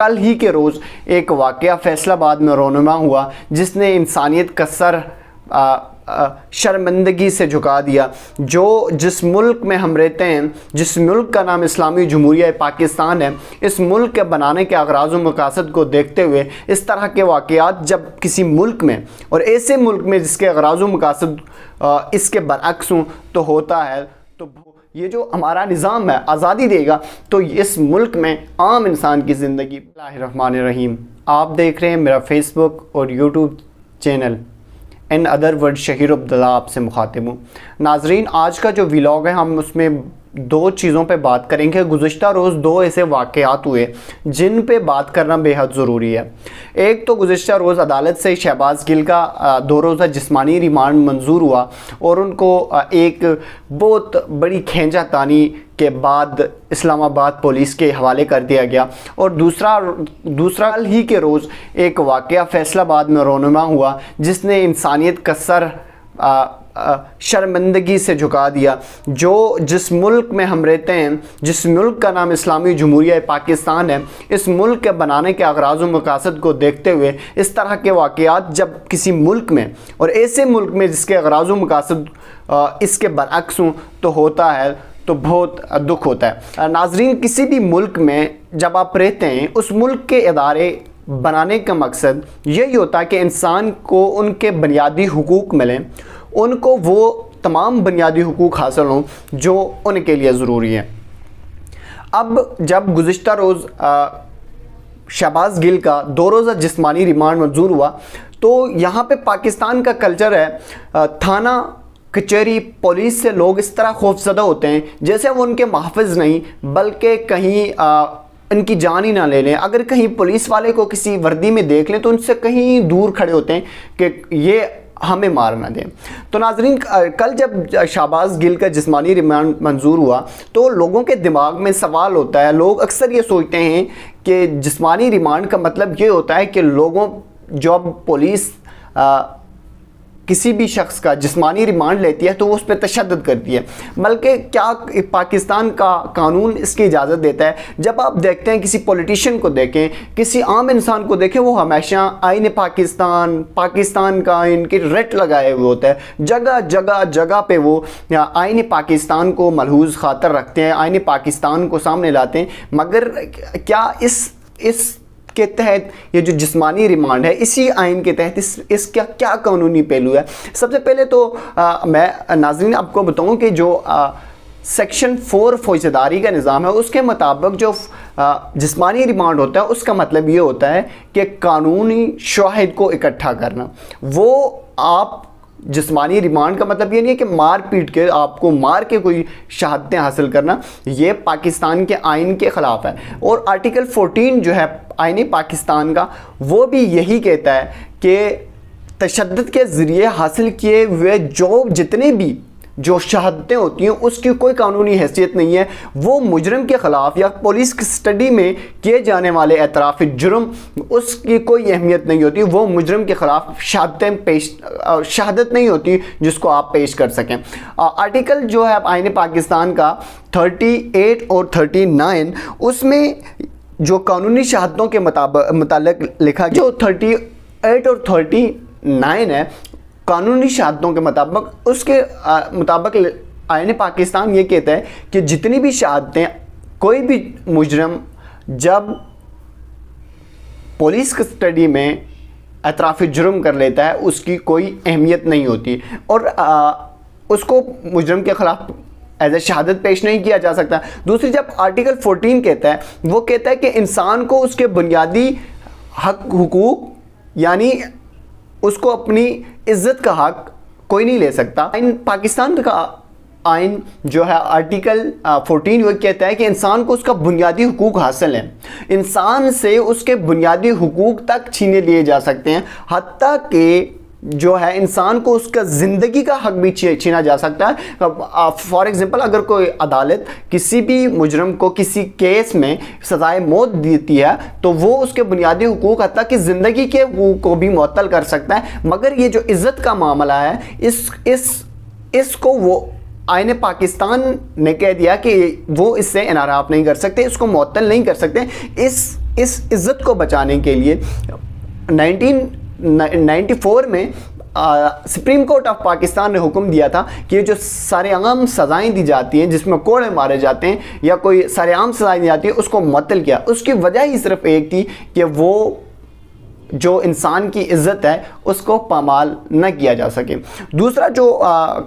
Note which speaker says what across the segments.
Speaker 1: کل ہی کے روز ایک واقعہ فیصل آباد میں رونما ہوا جس نے انسانیت کا سر شرمندگی سے جھکا دیا۔ جس ملک میں ہم رہتے ہیں، جس ملک کا نام اسلامی جمہوریہ پاکستان ہے، اس ملک کے بنانے کے اغراض و مقاصد کو دیکھتے ہوئے اس طرح کے واقعات جب کسی ملک میں اور ایسے ملک میں جس کے اغراض و مقاصد اس کے برعکس ہوں تو ہوتا ہے، تو یہ جو ہمارا نظام ہے آزادی دے گا تو اس ملک میں عام انسان کی زندگی۔ بسم اللہ الرحمن الرحیم، آپ دیکھ رہے ہیں میرا فیس بک اور YouTube channel in other word Shaheer Abdullah آپ سے مخاطب ہوں۔ ناظرین، آج کا جو ویلاگ ہے ہم اس میں دو چیزوں پہ بات کریں گے۔ گزشتہ روز دو ایسے واقعات ہوئے جن پہ بات کرنا بے حد ضروری ہے۔ ایک تو گزشتہ روز عدالت سے شہباز گل کا 2 روزہ جسمانی ریمانڈ منظور ہوا اور ان کو ایک بہت بڑی کھینچا تانی کے بعد اسلام آباد پولیس کے حوالے کر دیا گیا۔ اور دوسرا کل ہی کے روز ایک واقعہ فیصل آباد میں رونما ہوا جس نے انسانیت کا سر شرمندگی سے جھکا دیا۔ جس ملک میں ہم رہتے ہیں، جس ملک کا نام اسلامی جمہوریہ پاکستان ہے، اس ملک کے بنانے کے اغراض و مقاصد کو دیکھتے ہوئے اس طرح کے واقعات جب کسی ملک میں اور ایسے ملک میں جس کے اغراض و مقاصد اس کے برعکس ہوں تو ہوتا ہے، تو بہت دکھ ہوتا ہے۔ ناظرین، کسی بھی ملک میں جب آپ رہتے ہیں، اس ملک کے ادارے بنانے کا مقصد یہی ہوتا ہے کہ انسان کو ان کے بنیادی حقوق ملیں، ان کو وہ تمام بنیادی حقوق حاصل ہوں جو ان کے لیے ضروری ہیں۔ اب جب گزشتہ روز شہباز گل کا 2 روزہ جسمانی ریمانڈ منظور ہوا تو یہاں پہ پاکستان کا کلچر ہے، تھانہ کچہری پولیس سے لوگ اس طرح خوفزدہ ہوتے ہیں جیسے وہ ان کے محافظ نہیں بلکہ کہیں ان کی جان ہی نہ لے لیں۔ اگر کہیں پولیس والے کو کسی وردی میں دیکھ لیں تو ان سے کہیں دور کھڑے ہوتے ہیں کہ یہ ہمیں مار نہ دیں۔ تو ناظرین، کل جب شہباز گل کا جسمانی ریمانڈ منظور ہوا تو لوگوں کے دماغ میں سوال ہوتا ہے، لوگ اکثر یہ سوچتے ہیں کہ جسمانی ریمانڈ کا مطلب یہ ہوتا ہے کہ جب پولیس کسی بھی شخص کا جسمانی ریمانڈ لیتی ہے تو وہ اس پہ تشدد کرتی ہے، بلکہ کیا پاکستان کا قانون اس کی اجازت دیتا ہے؟ جب آپ دیکھتے ہیں کسی پولیٹیشین کو دیکھیں، کسی عام انسان کو دیکھیں، وہ ہمیشہ آئین پاکستان کا آئین کی رٹ لگائے ہوئے ہوتا ہے۔ جگہ پہ وہ آئین پاکستان کو ملحوظ خاطر رکھتے ہیں، آئین پاکستان کو سامنے لاتے ہیں، مگر کیا اس کے تحت یہ جو جسمانی ریمانڈ ہے اسی آئین کے تحت اس کا کیا قانونی پہلو ہے؟ سب سے پہلے تو میں ناظرین آپ کو بتاؤں کہ جو سیکشن 4 فوجداری کا نظام ہے اس کے مطابق جو جسمانی ریمانڈ ہوتا ہے اس کا مطلب یہ ہوتا ہے کہ قانونی شواہد کو اکٹھا کرنا۔ وہ آپ جسمانی ریمانڈ کا مطلب یہ نہیں ہے کہ مار پیٹ کے آپ کو مار کے کوئی شہادتیں حاصل کرنا، یہ پاکستان کے آئین کے خلاف ہے۔ اور آرٹیکل 14 جو ہے آئین پاکستان کا وہ بھی یہی کہتا ہے کہ تشدد کے ذریعے حاصل کیے ہوئے جتنے بھی شہادتیں ہوتی ہیں اس کی کوئی قانونی حیثیت نہیں ہے، وہ مجرم کے خلاف یا پولیس کسٹڈی میں کیے جانے والے اعتراف جرم اس کی کوئی اہمیت نہیں ہوتی، وہ مجرم کے خلاف شہادت نہیں ہوتی جس کو آپ پیش کر سکیں۔ آرٹیکل جو ہے آئین پاکستان کا 38 اور 39 اس میں جو قانونی شہادتوں کے متعلق لکھا گیا، جو 38 اور 39 ہے قانونی شہادتوں کے مطابق، اس کے مطابق آئین پاکستان یہ کہتا ہے کہ جتنی بھی شہادتیں کوئی بھی مجرم جب پولیس کسٹڈی میں اعتراف جرم کر لیتا ہے اس کی کوئی اہمیت نہیں ہوتی اور اس کو مجرم کے خلاف ایز اے شہادت پیش نہیں کیا جا سکتا۔ دوسری جب آرٹیکل 14 کہتا ہے وہ کہتا ہے کہ انسان کو اس کے بنیادی حقوق یعنی اس کو اپنی عزت کا حق کوئی نہیں لے سکتا۔ پاکستان کا آئین جو ہے آرٹیکل 14 وہ کہتا ہے کہ انسان کو اس کا بنیادی حقوق حاصل ہیں، انسان سے اس کے بنیادی حقوق تک چھینے لیے جا سکتے ہیں، حتیٰ کہ جو ہے انسان کو اس کا زندگی کا حق بھی چھینا جا سکتا ہے۔ فار ایگزامپل اگر کوئی عدالت کسی بھی مجرم کو کسی کیس میں سزائے موت دیتی ہے تو وہ اس کے بنیادی حقوق حتیٰ کہ زندگی کے حقوق کو بھی معطل کر سکتا ہے، مگر یہ جو عزت کا معاملہ ہے اس کو وہ آئین پاکستان نے کہہ دیا کہ وہ اس سے انحراف نہیں کر سکتے، اس کو معطل نہیں کر سکتے، اس عزت کو بچانے کے لیے 1994 میں سپریم کورٹ آف پاکستان نے حکم دیا تھا کہ یہ جو سارے عام سزائیں دی جاتی ہیں جس میں کوڑے مارے جاتے ہیں یا کوئی سارے عام سزائیں دی جاتی ہیں اس کو معطل کیا. اس کی وجہ ہی صرف ایک تھی کہ وہ جو انسان کی عزت ہے اس کو پامال نہ کیا جا سکے. دوسرا جو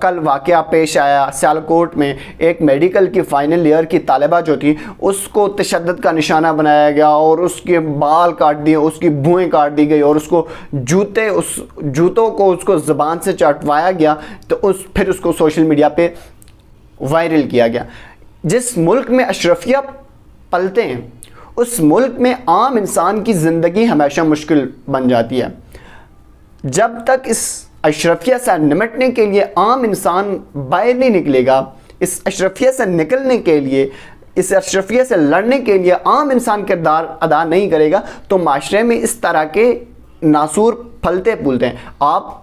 Speaker 1: کل واقعہ پیش آیا سیالکوٹ میں، ایک میڈیکل کی فائنل ایئر کی طالبہ جو تھی اس کو تشدد کا نشانہ بنایا گیا اور اس کے بال کاٹ دیے، اس کی بھویں کاٹ دی گئی اور اس کو جوتوں کو اس کو زبان سے چٹوایا گیا، تو پھر اس کو سوشل میڈیا پہ وائرل کیا گیا. جس ملک میں اشرفیہ پلتے ہیں اس ملک میں عام انسان کی زندگی ہمیشہ مشکل بن جاتی ہے. جب تک اس اشرفیہ سے نمٹنے کے لیے عام انسان باہر نہیں نکلے گا، اس اشرفیہ سے نکلنے کے لیے، اس اشرفیہ سے لڑنے کے لیے عام انسان کردار ادا نہیں کرے گا، تو معاشرے میں اس طرح کے ناسور پھلتے پھولتے ہیں. آپ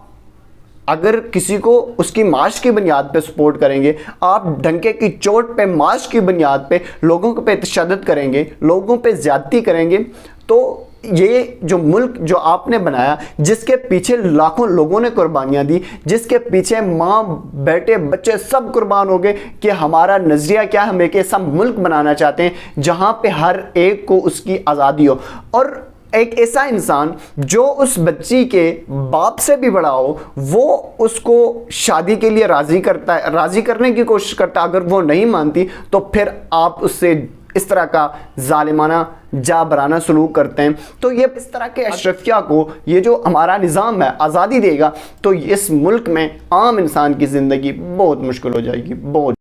Speaker 1: اگر کسی کو اس کی معاش کی بنیاد پہ سپورٹ کریں گے، آپ ڈنکے کی چوٹ پہ معاش کی بنیاد پہ لوگوں پہ تشدد کریں گے، لوگوں پہ زیادتی کریں گے، تو یہ جو ملک جو آپ نے بنایا، جس کے پیچھے لاکھوں لوگوں نے قربانیاں دی، جس کے پیچھے ماں بیٹے بچے سب قربان ہو گئے کہ ہمارا نظریہ کیا ہے، ہم ایک ایسا ملک بنانا چاہتے ہیں جہاں پہ ہر ایک کو اس کی آزادی ہو، اور ایک ایسا انسان جو اس بچی کے باپ سے بھی بڑا ہو، وہ اس کو شادی کے لیے راضی کرنے کی کوشش کرتا. اگر وہ نہیں مانتی تو پھر آپ اس سے اس طرح کا ظالمانہ جابرانہ سلوک کرتے ہیں. تو یہ اس طرح کے اشرفیہ کو یہ جو ہمارا نظام ہے آزادی دے گا تو اس ملک میں عام انسان کی زندگی بہت مشکل ہو جائے گی، بہت.